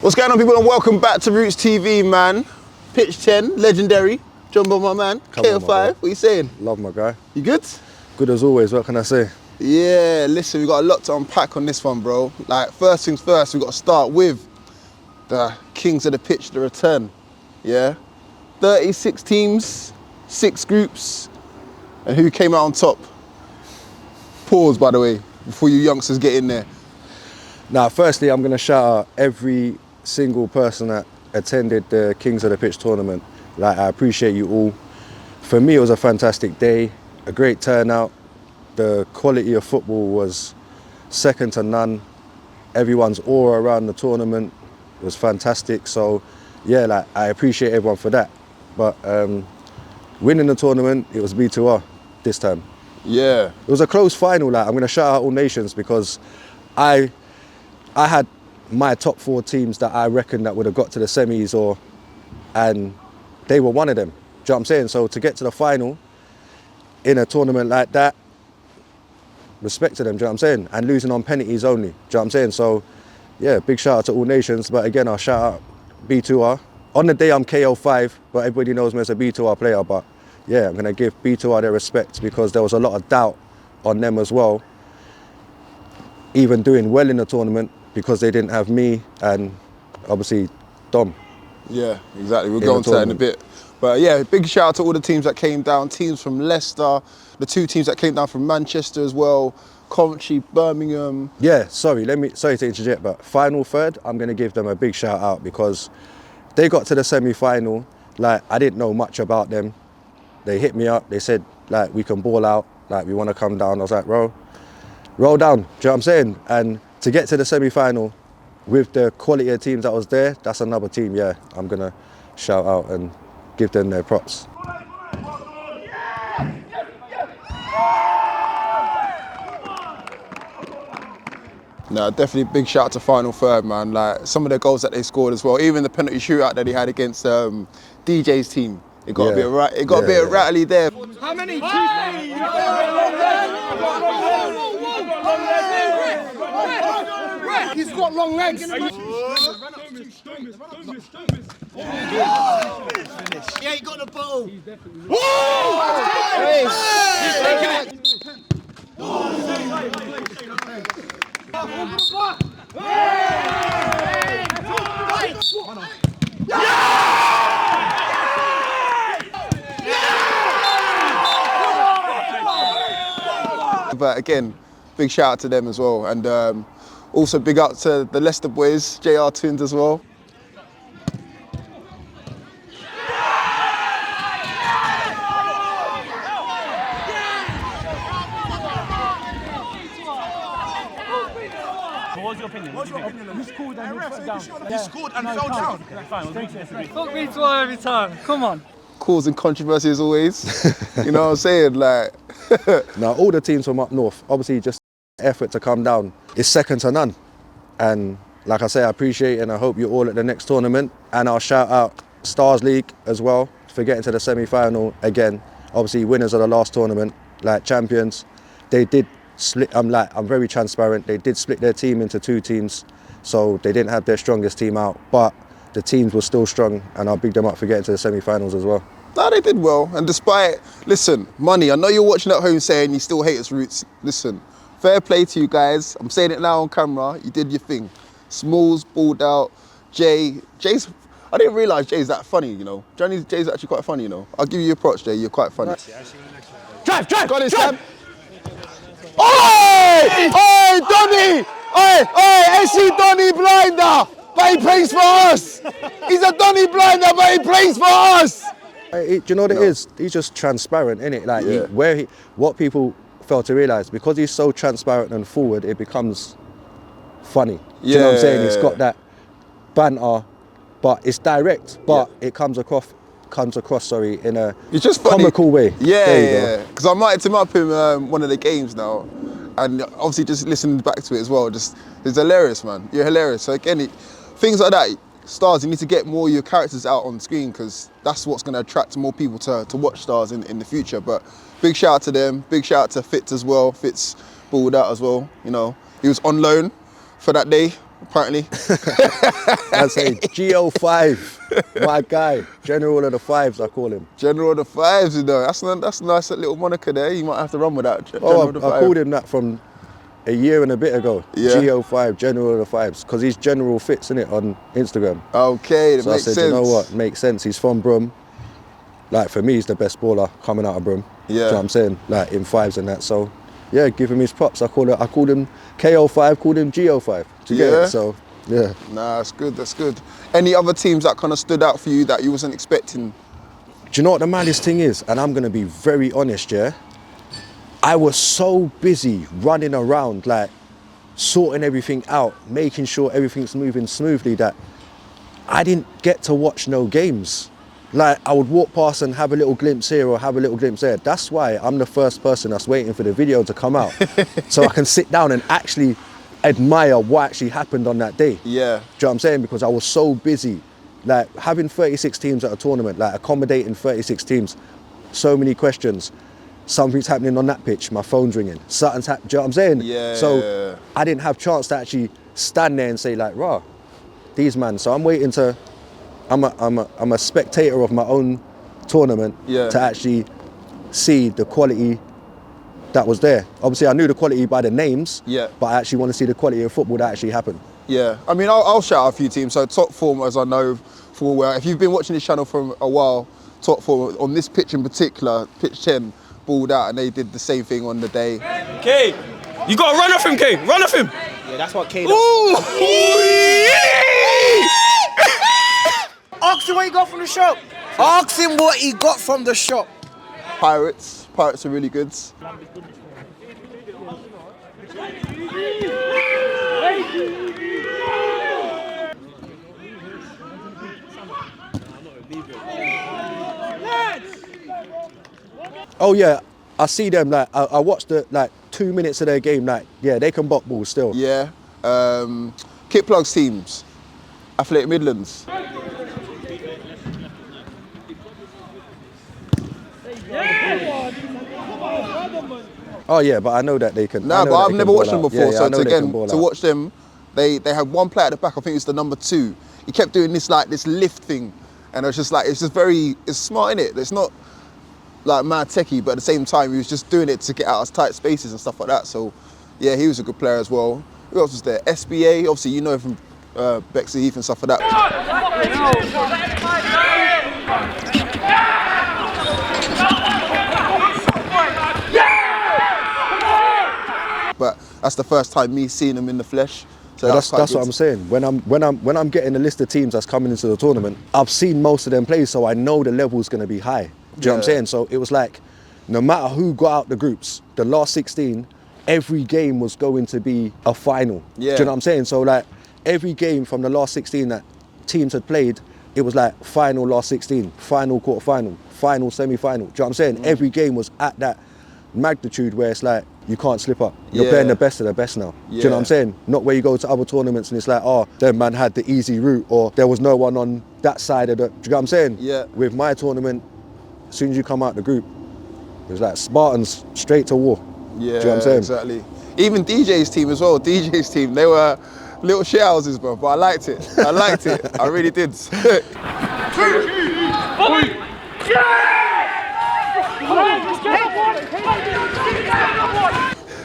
What's going on, people, and welcome back to Rootz TV, man. Pitch 10, legendary. Jumbo, my man. KO5, what you saying? Love my guy. You good? Good as always, what can I say? Yeah, listen, we got a lot to unpack on this one, bro. Like, first things first, we got to start with the Kings of the Pitch, the return. Yeah? 36 teams, 6 groups, and who came out on top? Pause, by the way, before you youngsters get in there. Now, firstly, I'm going to shout out every single person that attended the Kings of the Pitch tournament. Like, I appreciate you all. For me, it was a fantastic day, a great turnout. The quality of football was second to none. Everyone's aura around the tournament was fantastic. So, yeah, like, I appreciate everyone for that. But winning the tournament, it was B2R this time. Yeah. It was a close final. Like, I'm going to shout out all nations because I had my top 4 teams that I reckon that would have got to the semis, and they were one of them. Do you know what I'm saying? So to get to the final in a tournament like that, respect to them, do you know what I'm saying? And losing on penalties only, do you know what I'm saying? So yeah, big shout out to all nations. But again, I'll shout out B2R. On the day I'm KO5, but everybody knows me as a B2R player. But yeah, I'm going to give B2R their respect because there was a lot of doubt on them as well, even doing well in the tournament, because they didn't have me and obviously Dom. Yeah, exactly. We'll go into that in a bit. But yeah, big shout out to all the teams that came down. Teams from Leicester, the 2 teams that came down from Manchester as well, Coventry, Birmingham. Yeah, sorry to interject, but final third, I'm going to give them a big shout out because they got to the semi-final. Like, I didn't know much about them. They hit me up. They said, like, we can ball out. Like, we want to come down. I was like, roll down. Do you know what I'm saying? And to get to the semi-final with the quality of teams that was there, that's another team, yeah, I'm going to shout out and give them their props. No, definitely big shout out to final third, man. Like, some of the goals that they scored as well, even the penalty shootout that he had against DJ's team. It got a bit rattly there. How many? He's got long legs. Yeah, he got the ball. But again, big shout out to them as well. And also big up to the Leicester boys, JR Twins as well. What's your opinion? You scored and you fell down. You scored and fell down. Fine, Fuck B2R every time. Come on. Causing controversy as always. You know what I'm saying? Like, Now, all the teams from up north, obviously just effort to come down is second to none. And like I say, I appreciate it and I hope you're all at the next tournament. And I'll shout out Stars League as well for getting to the semi-final again. Obviously, winners of the last tournament, like champions. They did split, I'm very transparent. They did split their team into 2 teams. So they didn't have their strongest team out, but the teams were still strong, and I'll big them up for getting to the semi-finals as well. no, they did well. And despite, listen, money, I know you're watching at home saying you still hate us, Rootz. Listen, fair play to you guys. I'm saying it now on camera. You did your thing. Smalls, balled out. Jay's, I didn't realise Jay's that funny, you know. Jay's actually quite funny, you know. I'll give you your props, Jay. You're quite funny. Drive! Got it, Sam. Oi! Oi, Donny! Oi, SC Donny Blinder! But he plays for us! He's a Donny Blinder, but he plays for us! Do you know what it is? He's just transparent, innit? Like, what people fail to realise, because he's so transparent and forward, it becomes funny. Do you know what I'm saying? He's got that banter, but it's direct, but it comes across in a it's just comical way. Yeah, because I might him up in one of the games now, and obviously just listening back to it as well, just it's hilarious, man. You're hilarious. So again, things like that, Stars, you need to get more of your characters out on screen because that's what's going to attract more people to watch Stars in the future. But big shout out to them, big shout out to Fitz as well. Fitz balled out as well, you know. He was on loan for that day, apparently. I say GO5, my guy, General of the Fives, I call him. General of the Fives, you know. That's a nice little moniker there. You might have to run with that. General Oh, of the I Five. called him that from a year and a bit ago. Yeah. GO5, General of the Fives, because he's General Fits, innit, on Instagram. Okay, that So makes I said, sense. you know what, makes sense. He's from Brum. Like, for me, he's the best baller coming out of Brum. Yeah. Do you know what I'm saying? Like, in fives and that. So, yeah, give him his props. I called him KO5, called him GO5. Do you get Yeah. it? So, yeah. Nah, that's good, that's good. Any other teams that kind of stood out for you that you wasn't expecting? Do you know what the maddest thing is? And I'm going to be very honest, yeah? I was so busy running around, like, sorting everything out, making sure everything's moving smoothly that I didn't get to watch no games. Like, I would walk past and have a little glimpse here or have a little glimpse there. That's why I'm the first person that's waiting for the video to come out so I can sit down and actually admire what actually happened on that day. Yeah. Do you know what I'm saying? Because I was so busy. Like, having 36 teams at a tournament, like accommodating 36 teams, so many questions. Something's happening on that pitch, my phone's ringing. Something's happening, do you know what I'm saying? Yeah. So I didn't have chance to actually stand there and say like, rah, these man. So I'm waiting to, I'm a spectator of my own tournament Yeah. to actually see the quality that was there. Obviously I knew the quality by the names, Yeah. but I actually want to see the quality of football that actually happened. Yeah, I mean, I'll shout out a few teams. So Top Form, as I know full well, if you've been watching this channel for a while, Top Form, on this pitch in particular, pitch 10, balled out and they did the same thing on the day. K, you gotta run off him, K, run off him. Yeah, that's what K does. Ooh! Ask him what he got from the shop. Ask him what he got from the shop. Pirates are really good. Oh yeah, I see them, like, I watched like 2 minutes of their game, like, yeah, they can bop balls still. Yeah. Kit Plugs teams, Athletic Midlands. Oh yeah, but I know that they can. Nah, I know but that I've they never can watched ball them out. before. Yeah, yeah, So I know they can again, ball to out. watch them, they had one player at the back. I think it's the number 2. He kept doing this lift thing, and it's it's smart, innit? It's not like mad techie, but at the same time, he was just doing it to get out of tight spaces and stuff like that. So yeah, he was a good player as well. Who else was there? SBA, obviously you know from Bexley Heath and stuff like that. But that's the first time me seeing them in the flesh. So But that's quite what I'm saying. When I'm getting a list of teams that's coming into the tournament, I've seen most of them play, so I know the level's going to be high. Do you know what I'm Yeah. saying? So it was like, no matter who got out the groups, the last 16, every game was going to be a final. Yeah. Do you know what I'm saying? So like every game from the last 16 that teams had played, it was like final last 16, final quarter-final, final semi-final. Do you know what I'm saying? Every game was at that magnitude where it's like, you can't slip up. You're Yeah. playing the best of the best now. Do you know what I'm Yeah. saying? Not where you go to other tournaments and it's like, oh, that man had the easy route or there was no one on that side of the, do you know what I'm saying? Yeah. With my tournament, as soon as you come out the group, it was like Spartans straight to war. Yeah, Do you know what I'm saying? exactly. Even DJ's team as well. DJ's team, they were little shithouses, bro. But I liked it. I liked it. I really did.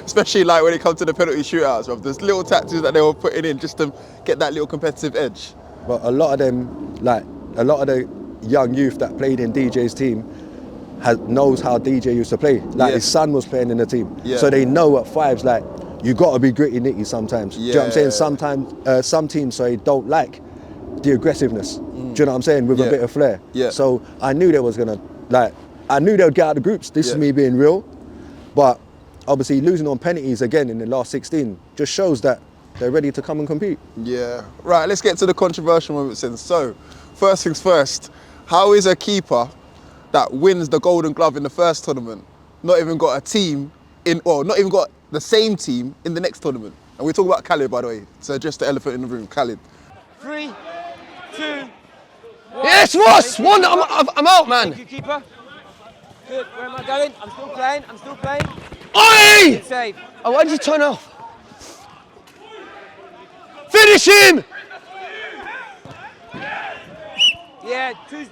Especially like when it comes to the penalty shootouts, bro. There's little tactics that they were putting in just to get that little competitive edge. But a lot of them, like a lot of the young youth that played in DJ's team knows how DJ used to play. Like Yeah. his son was playing in the team. Yeah. So they know at fives, like, you got to be gritty nitty sometimes. Do you know what I'm saying? Yeah. Sometimes, some teams, don't like the aggressiveness. Do you know what I'm saying? With Yeah. a bit of flair. Yeah. So I knew they was gonna, I knew they would get out of the groups. This is Yeah. me being real. But obviously losing on penalties again in the last 16 just shows that they're ready to come and compete. Yeah. Right, let's get to the controversial moments then. So, first things first, how is a keeper that wins the Golden Glove in the first tournament not even got a team not even got the same team in the next tournament? And we're talking about Khalid, by the way. So just the elephant in the room, Khalid. 3, 2, Yes, Ross! One, I'm out, man. thank you, keeper. Good, where am I going? I'm still playing. Oi! Good save. Oh, why did you turn off? Finish Finish him! Yeah, 2-0,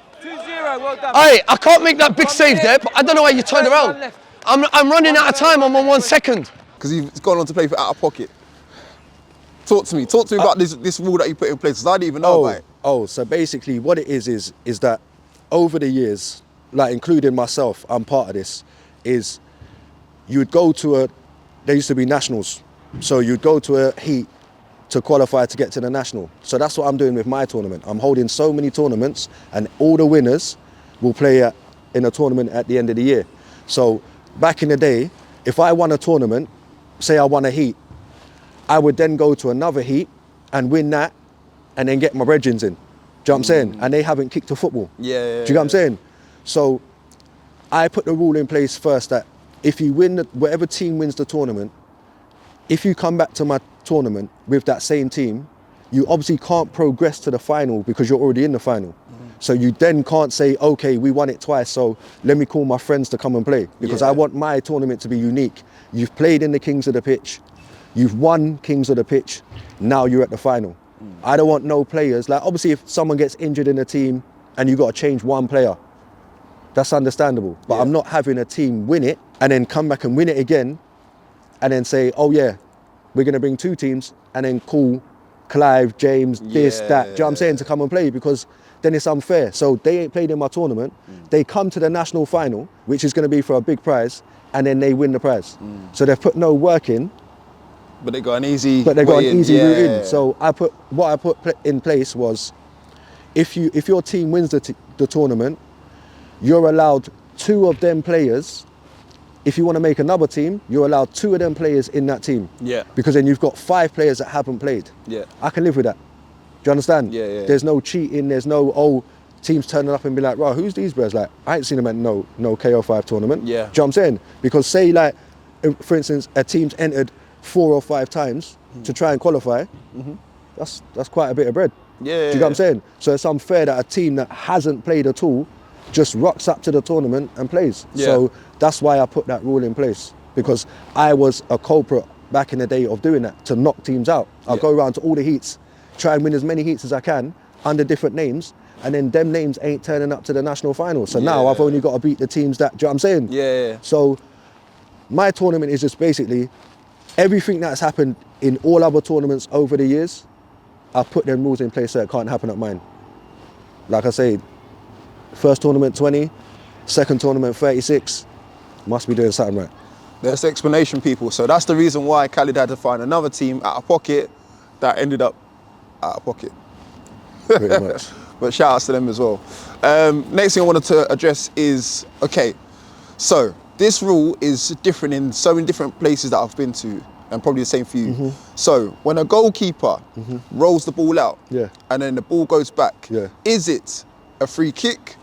well done. Hey, I can't make that big save there, but I don't know why you turned around. I'm running out of time, I'm on 1 second. Because he's gone on to play for out of pocket. Talk to me about this rule that you put in place, because I didn't even know about it. Oh, so basically what it is that over the years, like including myself, I'm part of this, is you'd go to there used to be nationals. So you'd go to a heat to qualify to get to the national. So that's what I'm doing with my tournament. I'm holding so many tournaments and all the winners will play in a tournament at the end of the year. So back in the day, if I won a tournament, say I won a heat, I would then go to another heat and win that and then get my brethrens in. Do you know what I'm saying? And they haven't kicked a football. Yeah. Do you get what I'm saying? So I put the rule in place first that if you win, whatever team wins the tournament, if you come back to my tournament with that same team, you obviously can't progress to the final because you're already in the final. So you then can't say, okay, we won it twice, so let me call my friends to come and play, because I want my tournament to be unique. You've played in the Kings of the Pitch, you've won Kings of the Pitch, now you're at the final. I don't want no players, like obviously if someone gets injured in a team and you've got to change one player, that's understandable. But I'm not having a team win it and then come back and win it again and then say, oh yeah, we're going to bring 2 teams and then call Clive, James, this, that, do you know what I'm saying, to come and play, because then it's unfair. So they ain't played in my tournament, they come to the national final, which is going to be for a big prize, and then they win the prize. So they've put no work in. But they got an easy route in. Yeah. So what I put in place was, if your team wins the tournament, you're allowed 2 of them players. If you want to make another team, you're allowed 2 of them players in that team. Yeah. Because then you've got 5 players that haven't played. Yeah. I can live with that. Do you understand? Yeah. There's no cheating, there's no, teams turning up and be like, right, who's these bros? Like, I ain't seen them at no KO5 tournament. Yeah. Do you know what I'm saying? Because say like, for instance, a team's entered 4 or 5 times to try and qualify, that's quite a bit of bread. Yeah. Do you get what I'm saying? So it's unfair that a team that hasn't played at all just rocks up to the tournament and plays. Yeah. So that's why I put that rule in place, because I was a culprit back in the day of doing that, to knock teams out. I'll go around to all the heats, try and win as many heats as I can under different names, and then them names ain't turning up to the national final. So now I've only got to beat the teams that, do you know what I'm saying? Yeah. So my tournament is just basically everything that's happened in all other tournaments over the years, I've put them rules in place so it can't happen at mine. Like I say, first tournament 20, second tournament 36, must be doing something right. There's the explanation, people. So that's the reason why Khalid had to find another team out of pocket that ended up out of pocket. Pretty much. But shout outs to them as well. Next thing I wanted to address is, okay, so this rule is different in so many different places that I've been to, and probably the same for you. So when a goalkeeper rolls the ball out and then the ball goes back, is it a free kick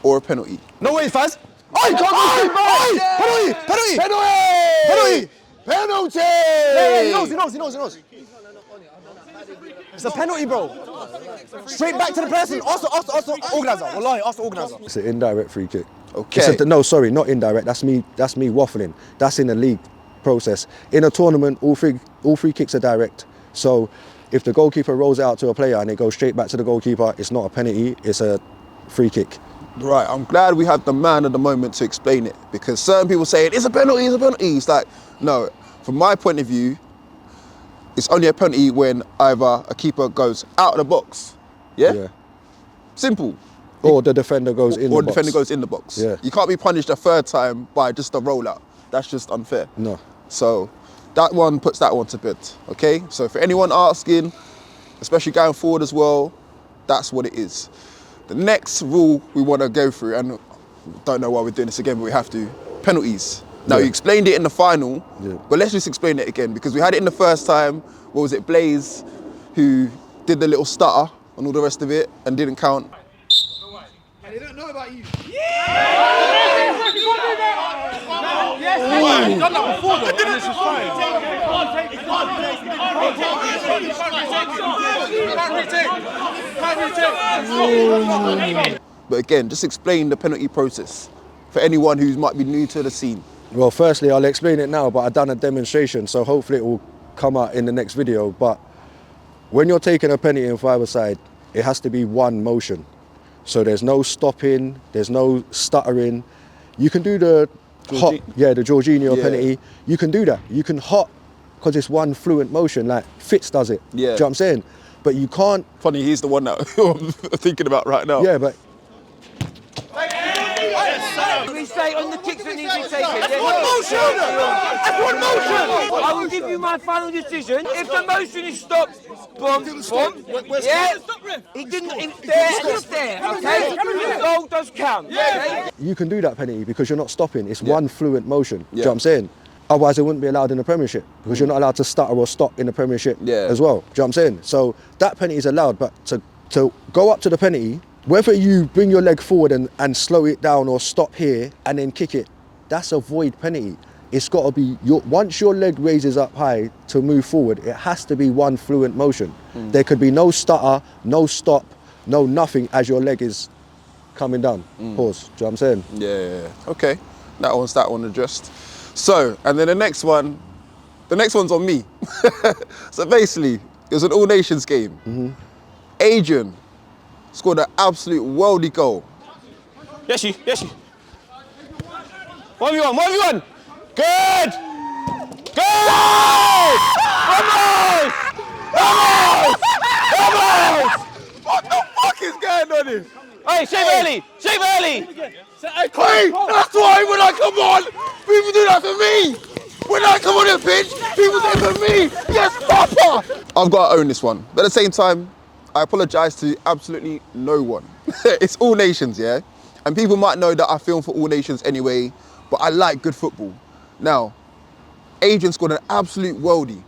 or a penalty? No way, Faz. Oh, you can't go. Penalty! Penalty! Yeah, he knows. It's a penalty, bro. Straight back to the person. Ask the organizer. Wallahi, ask the organizer. It's an indirect free kick. Okay. No, sorry, not indirect. That's me waffling. That's in the league process. In a tournament, all free kicks are direct. So if the goalkeeper rolls it out to a player and it goes straight back to the goalkeeper, it's not a penalty, it's a free kick. Right, I'm glad we have the man at the moment to explain it, because certain people say it's a penalty, It's like, no, from my point of view, it's only a penalty when either a keeper goes out of the box, yeah? Simple. Or the defender goes in the box. Or the defender goes in the box. Yeah. You can't be punished a third time by just a rollout. That's just unfair. No. So that one puts that one to bed, okay? So for anyone asking, especially going forward as well, that's what it is. The next rule we want to go through, and don't know why we're doing this again, but we have to, penalties. Now, you explained it in the final, but let's just explain it again, because we had it in the first time. What was it, Blaze, who did the little stutter and all the rest of it and didn't count. And they don't know about you. Yes, you've done that before though, and this is fine. But again, just explain the penalty process for anyone who might be new to the scene. Well, firstly, I'll explain it now, but I've done a demonstration, so hopefully it will come out in the next video. But when you're taking a penalty in five-a-side, it has to be one motion. So there's no stopping, there's no stuttering. You can do the hot, the Jorginho penalty. You can do that. You can hot because it's one fluent motion, like Fitz does it. Yeah. Do you know what I'm saying? But you can't. Funny, he's the one that I'm thinking about right now. Yeah, but We say on the kicks that need to be taken. That's one motion! That's one motion! I will give you my final decision. If the motion is stopped, boom, boom. Yeah, he didn't. It's there and it's there. Okay, the goal does count. Okay? you can do that penalty because you're not stopping. It's one fluent motion. Do you know what I'm saying? Otherwise, it wouldn't be allowed in the Premiership because you're not allowed to stutter or stop in the Premiership as well. Do you know what I'm saying? So that penalty is allowed, but to go up to the penalty, whether you bring your leg forward and slow it down or stop here and then kick it, that's a void penalty. It's got to be, once your leg raises up high to move forward, it has to be one fluent motion. There could be no stutter, no stop, no nothing as your leg is coming down. Pause. Do you know what I'm saying? Yeah. Okay. That one addressed. So, and then the next one's on me. So basically, it was an All Nations game. Adrian scored an absolute worldie goal. Yes, she. 1v1. Good! What the fuck is going on here? Hey, shave early! Hey, that's why when I come on, people do that for me. When I come on the pitch, people say for me, yes, Papa. I've got to own this one. But at the same time, I apologise to absolutely no one. It's All Nations, yeah? And people might know that I film for All Nations anyway, but I like good football. Now, Adrian scored an absolute worldie.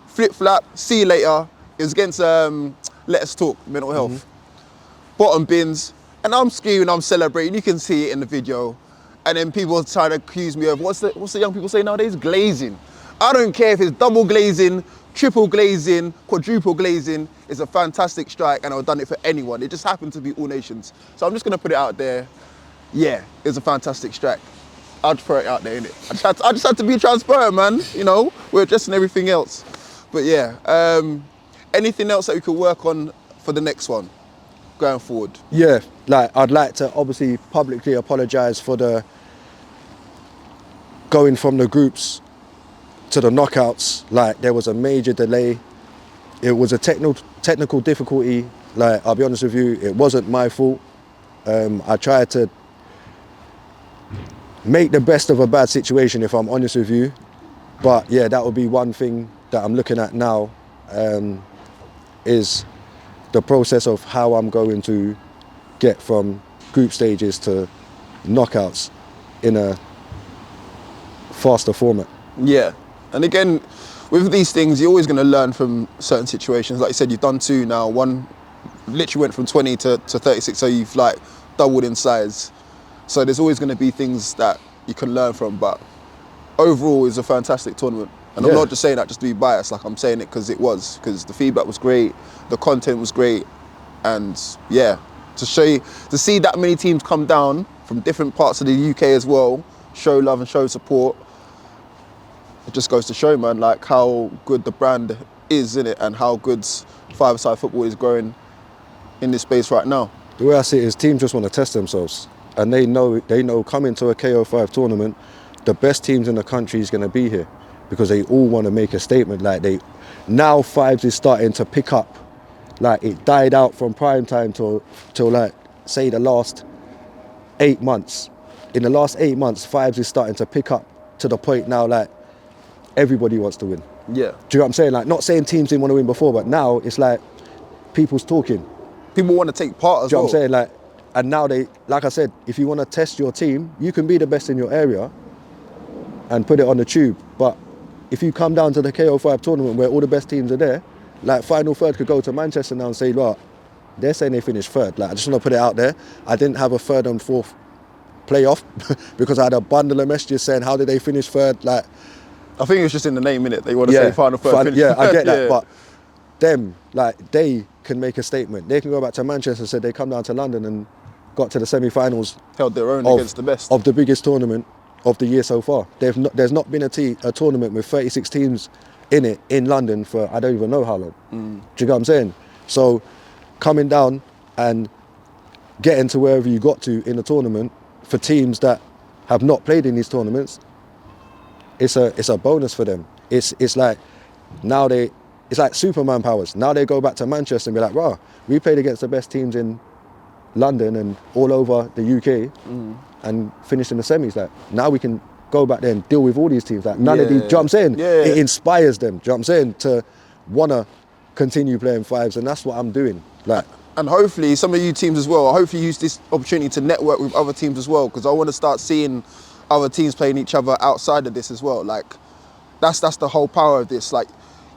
Flip-flap, see you later. It was against Let Us Talk, Mental Health. Bottom bins, and I'm screaming, I'm celebrating. You can see it in the video. And then people are trying to accuse me of, what's the young people say nowadays? Glazing. I don't care if it's double glazing, triple glazing, quadruple glazing. It's a fantastic strike, and I've done it for anyone. It just happened to be All Nations. So I'm just gonna put it out there. Yeah, it's a fantastic strike. I'll just throw it out there, innit? I just had to be transparent, man. You know, we're addressing everything else. But yeah, anything else that we could work on for the next one going forward? Yeah, like I'd like to obviously publicly apologise for the going from the groups to the knockouts. Like there was a major delay. It was a technical difficulty. Like I'll be honest with you, it wasn't my fault. I tried to make the best of a bad situation, if I'm honest with you. But yeah, that would be one thing that I'm looking at now, is the process of how I'm going to get from group stages to knockouts in a faster format. Yeah, and again, with these things, you're always going to learn from certain situations. Like you said, you've done two now. One literally went from 20 to 36, so you've like doubled in size. So there's always going to be things that you can learn from, but overall, it's a fantastic tournament. And I'm not just saying that just to be biased, like I'm saying it because the feedback was great, the content was great, and yeah, to see that many teams come down from different parts of the UK as well, show love and show support, it just goes to show, man, like how good the brand is, innit, and how good five-a-side football is growing in this space right now. The way I see it is teams just want to test themselves, and they know coming to a KO5 tournament, the best teams in the country is going to be here because they all want to make a statement. Like now fives is starting to pick up. Like it died out from prime time till like say the last 8 months. In the last 8 months, fives is starting to pick up to the point now like everybody wants to win. Yeah. Do you know what I'm saying? Like not saying teams didn't want to win before, but now it's like people's talking. People want to take part as well. Do you know what I'm saying? Like, and now like I said, if you want to test your team, you can be the best in your area and put it on the tube. But if you come down to the KO5 tournament where all the best teams are there, like final third could go to Manchester now and say, look, they're saying they finished third. Like I just want to put it out there. I didn't have a third and fourth playoff because I had a bundle of messages saying, how did they finish third? Like, I think it's just in the name, innit? They want to say final third finish. Yeah, I get that. But them, like, they can make a statement. They can go back to Manchester and say they come down to London and got to the semi-finals. Held their own against the best. Of the biggest tournament of the year so far. There's not been a tournament with 36 teams in it in London for I don't even know how long. Do you get what I'm saying? So coming down and getting to wherever you got to in the tournament for teams that have not played in these tournaments, it's a bonus for them. It's like now it's like Superman powers. Now they go back to Manchester and be like, wow, we played against the best teams in London and all over the UK and finished in the semis. Like now we can go back there and deal with all these teams. Like none of these, do you know what I'm saying? Yeah. It inspires them, do you know what I'm saying? To wanna continue playing fives, and that's what I'm doing. Like, and hopefully some of you teams as well, I hopefully use this opportunity to network with other teams as well, because I want to start seeing other teams playing each other outside of this as well. Like that's the whole power of this. Like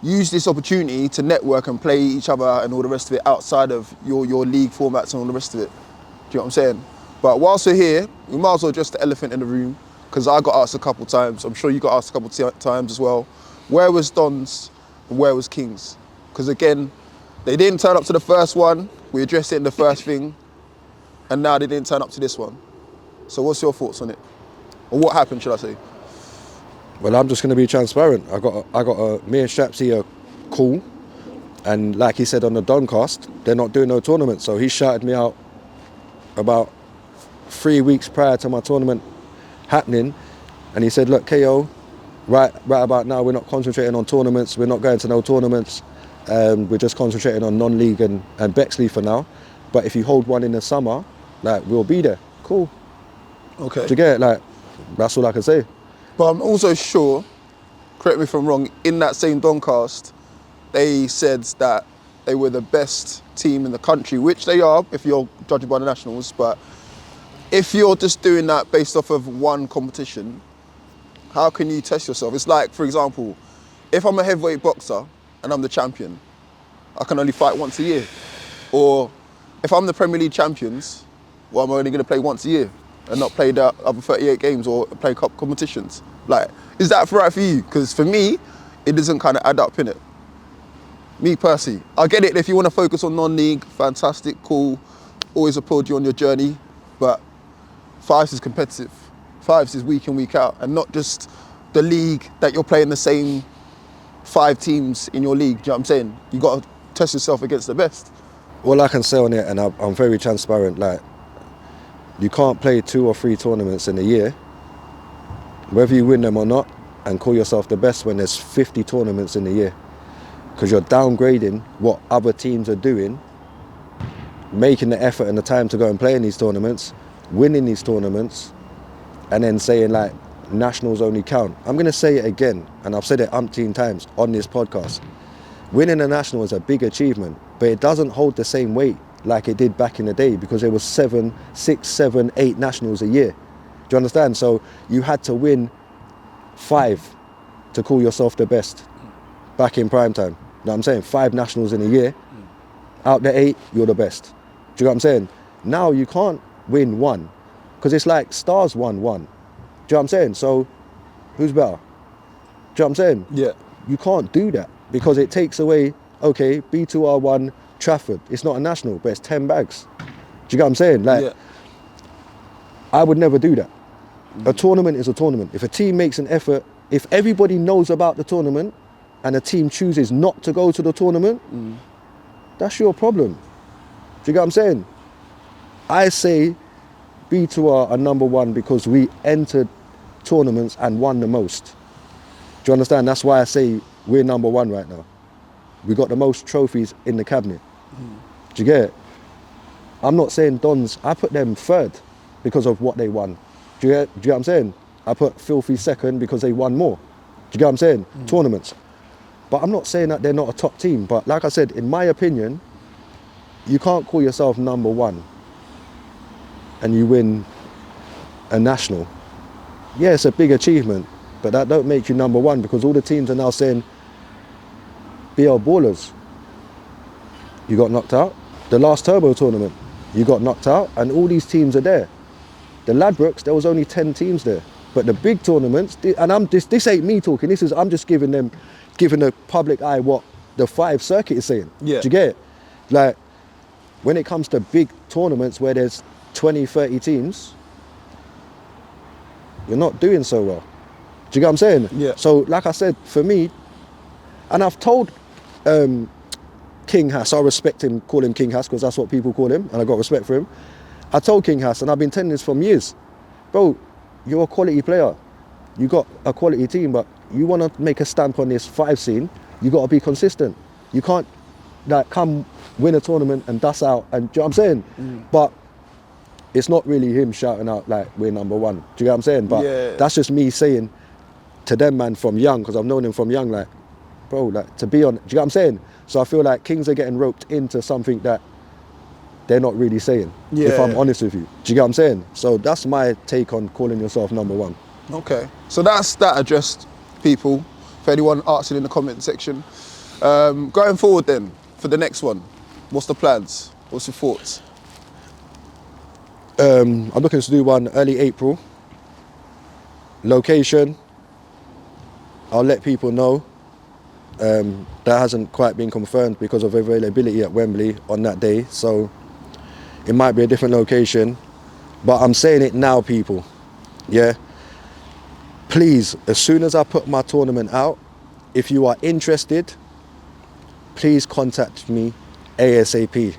use this opportunity to network and play each other and all the rest of it outside of your league formats and all the rest of it. Do you know what I'm saying? But whilst we're here, we might as well address the elephant in the room, because I got asked a couple times. I'm sure you got asked a couple times as well. Where was Dons and where was Kings? Because again, they didn't turn up to the first one. We addressed it in the first thing, and now they didn't turn up to this one. So what's your thoughts on it? Or what happened, should I say? well, I'm just going to be transparent. me and Strapsy are cool, and like he said on the Doncast, they're not doing no tournament. So he shouted me out about 3 weeks prior to my tournament happening, and he said, look, KO, right about now we're not concentrating on tournaments, we're not going to no tournaments, we're just concentrating on non-league and Bexley for now, but if you hold one in the summer, like, we'll be there. Cool. Okay. Do you get it? Like, that's all I can say. But I'm also sure, correct me if I'm wrong, in that same Doncast, they said that they were the best team in the country, which they are if you're judging by the nationals, but if you're just doing that based off of one competition, how can you test yourself? It's like, for example, if I'm a heavyweight boxer and I'm the champion, I can only fight once a year. Or if I'm the Premier League champions, well, I'm only going to play once a year and not play the other 38 games or play cup competitions. Like, is that right for you? Because for me, it doesn't kind of add up, innit? Me personally, I get it if you want to focus on non-league, fantastic, cool, always applaud you on your journey, but fives is competitive. Fives is week in, week out, and not just the league that you're playing the same 5 teams in your league. Do you know what I'm saying? You got to test yourself against the best. All I can say on it, and I'm very transparent, like, you can't play 2 or 3 tournaments in a year, whether you win them or not, and call yourself the best when there's 50 tournaments in a year. Because you're downgrading what other teams are doing, making the effort and the time to go and play in these tournaments, winning these tournaments, and then saying, like, nationals only count. I'm going to say it again, and I've said it umpteen times on this podcast. Winning a national is a big achievement, but it doesn't hold the same weight like it did back in the day, because there was 6, 7, 8 nationals a year. Do you understand? So you had to win 5 to call yourself the best back in prime time. You know what I'm saying? 5 nationals in a year. Out the 8, you're the best. Do you know what I'm saying? Now you can't win 1, because it's like Stars won 1. Do you know what I'm saying? So who's better? Do you know what I'm saying? Yeah. You can't do that, because it takes away, okay, B2R won Trafford. It's not a national, but it's 10 bags. Do you get what I'm saying? Like, Yeah. I would never do that. A tournament is a tournament. If a team makes an effort, if everybody knows about the tournament and a team chooses not to go to the tournament, that's your problem. Do you get what I'm saying? I say B2R are number 1 because we entered tournaments and won the most. Do you understand? That's why I say we're number 1 right now. We got the most trophies in the cabinet. Do you get it? I'm not saying Dons, I put them 3rd because of what they won. Do you get what I'm saying? I put Filthy 2nd because they won more. Do you get what I'm saying? Tournaments. But I'm not saying that they're not a top team. But like I said, in my opinion, you can't call yourself number 1 and you win a national. Yeah, it's a big achievement, but that don't make you number 1, because all the teams are now saying, BL Ballers, you got knocked out. The last Turbo tournament, you got knocked out, and all these teams are there. The Ladbrokes, there was only 10 teams there. But the big tournaments, and this ain't me talking, I'm just giving the public eye what the 5 circuit is saying. Yeah. Do you get it? Like, when it comes to big tournaments where there's 20, 30 teams, you're not doing so well. Do you get what I'm saying? Yeah. So, like I said, for me, And I've told King Hass, I respect him, call him King Hass because that's what people call him, and I got respect for him. I told King Hass, and I've been telling this for years, bro, you're a quality player. You got a quality team, but you want to make a stamp on this 5 scene, you got to be consistent. You can't like come win a tournament and dust out, and do you know what I'm saying? But it's not really him shouting out like we're number 1. Do you get what I'm saying? But that's just me saying to them, man, from young, because I've known him from young, like, bro, like to be on, do you get what I'm saying? So I feel like Kings are getting roped into something that they're not really saying, if I'm honest with you. Do you get what I'm saying? So that's my take on calling yourself number 1. Okay, so that's that addressed, people. For anyone asking in the comment section. Going forward then, for the next one, what's the plans? What's your thoughts? I'm looking to do one early April. Location, I'll let people know. That hasn't quite been confirmed because of availability at Wembley on that day, so it might be a different location, but I'm saying it now, people. Yeah, please, as soon as I put my tournament out, if you are interested, please contact me ASAP.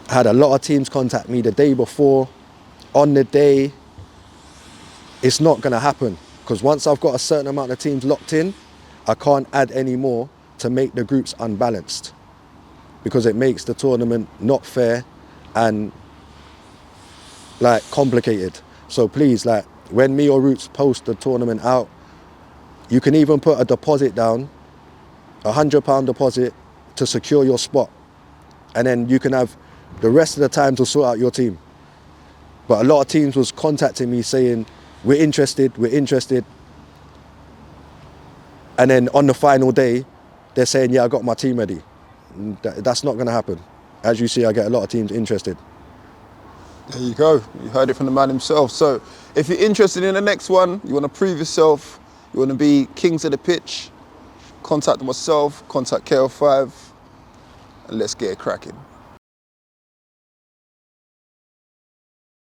I had a lot of teams contact me the day before. On the day, it's not going to happen, because once I've got a certain amount of teams locked in, I can't add any more to make the groups unbalanced, because it makes the tournament not fair and like complicated. So please, like when me or Rootz post the tournament out, you can even put a deposit down, £100 deposit to secure your spot, and then you can have the rest of the time to sort out your team. But a lot of teams was contacting me saying, we're interested, and then on the final day, they're saying, yeah, I got my team ready. That's not going to happen. As you see, I get a lot of teams interested. There you go. You heard it from the man himself. So if you're interested in the next one, you want to prove yourself, you want to be kings of the pitch, contact myself, contact KL5, and let's get it cracking.